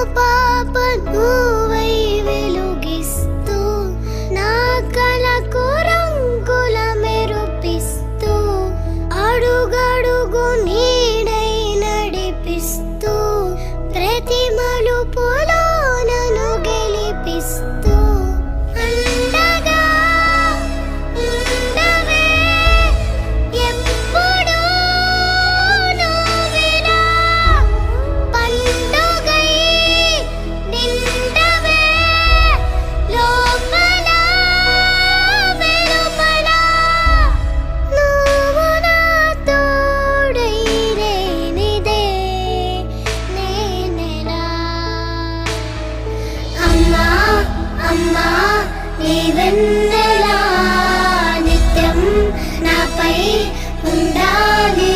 పాప నువ్వై వెలుగిస్తూ నా కలకు రంగుల మెరుపిస్తూ అడుగడుగు నీడై నడిపిస్తూ ప్రతి మలుపులో నన్ను గెలిపిస్తూ అండగా ఉండవే ఎప్పుడూ నువ్విలా పండుగై నిండవే లోపల వెలుపల నువ్వు నా తోడై లేనిదే నేనెలా అమ్మా అమ్మా నీ వెన్నెలా నిత్యం నాపై ఉండాలి